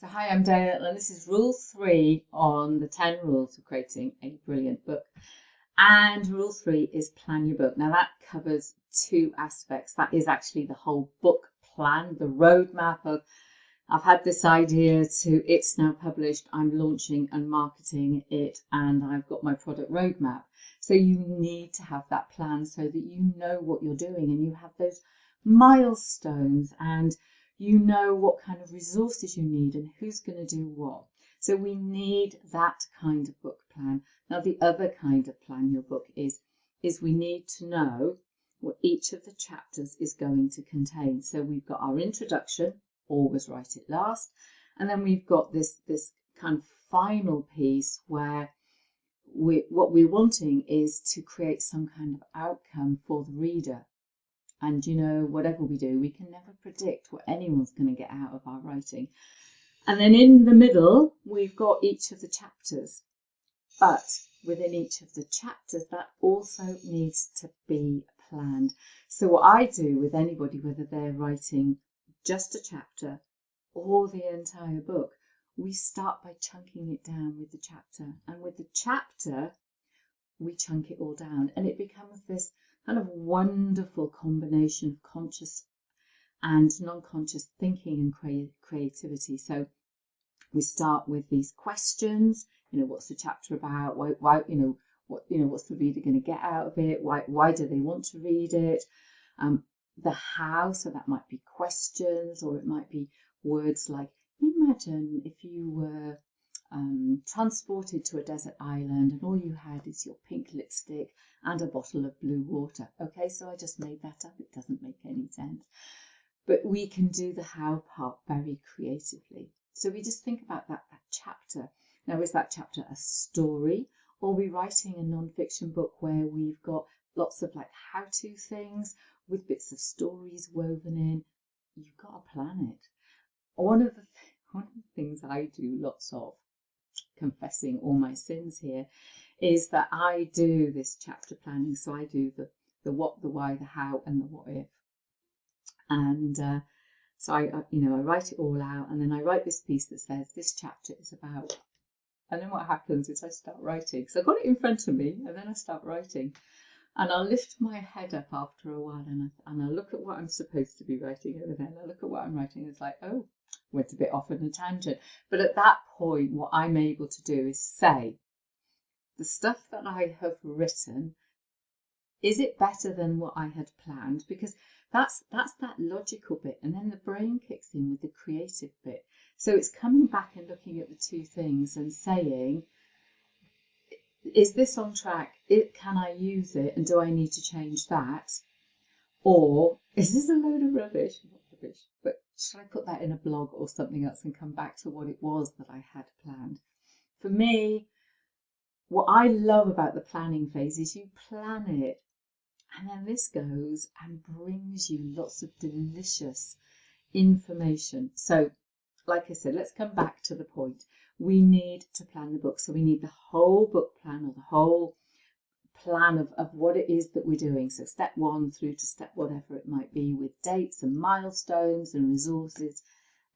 So hi, I'm Dale, and this is rule 3 on the 10 rules of creating a brilliant book. And rule 3 is plan your book. Now that covers two aspects. That is actually the whole book plan, the roadmap of I've had this idea to it's now published, I'm launching and marketing it, and I've got my product roadmap. So you need to have that plan so that you know what you're doing and you have those milestones and you know what kind of resources you need and who's going to do what. So we need that kind of book plan. Now the other kind of plan your book is we need to know what each of the chapters is going to contain. So we've got our introduction, always write it last, and then we've got this kind of final piece where what we're wanting is to create some kind of outcome for the reader. And you know, whatever we do, we can never predict what anyone's going to get out of our writing. And then in the middle, we've got each of the chapters. But within each of the chapters, that also needs to be planned. So what I do with anybody, whether they're writing just a chapter or the entire book, we start by chunking it down with the chapter. And with the chapter, we chunk it all down. And it becomes this kind of wonderful combination of conscious and non-conscious thinking and creativity. So we start with these questions. You know, what's the chapter about? Why what's the reader going to get out of it? Why do they want to read it? The how, so that might be questions, or it might be words like, imagine if you were transported to a desert island and all you had is your pink lipstick and a bottle of blue water. Okay, so I just made that up. It doesn't make any sense. But we can do the how part very creatively. So we just think about that chapter. Now, is that chapter a story, or are we writing a non-fiction book where we've got lots of like how-to things with bits of stories woven in? You've got to plan it. One of the things I do lots of, confessing all my sins here, is that I do this chapter planning. So I do the what, the why, the how, and the what if. And so I write it all out, and then I write this piece that says this chapter is about. And then what happens is I start writing. So I've got it in front of me, and then I start writing. And I'll lift my head up after a while, and I look at what I'm supposed to be writing over there. And I look at what I'm writing, and it's like, oh, went a bit off on a tangent. But at that point, what I'm able to do is say, the stuff that I have written, is it better than what I had planned? Because that's that logical bit, and then the brain kicks in with the creative bit. So it's coming back and looking at the two things and saying, is this on track? Can I use it? And do I need to change that? Or is this a load of rubbish? Not rubbish, but should I put that in a blog or something else and come back to what it was that I had planned? For me, what I love about the planning phase is you plan it, and then this goes and brings you lots of delicious information. So, like I said, let's come back to the point. We need to plan the book. So we need the whole book plan, or the whole plan of what it is that we're doing. So step 1 through to step whatever it might be, with dates and milestones and resources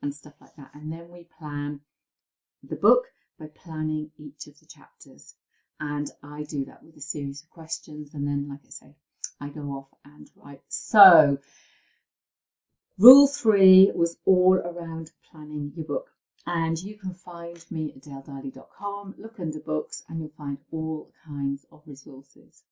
and stuff like that. And then we plan the book by planning each of the chapters. And I do that with a series of questions. And then, like I say, I go off and write. So rule 3 was all around planning your book. And you can find me at daledarley.com, look under books, and you'll find all kinds of resources.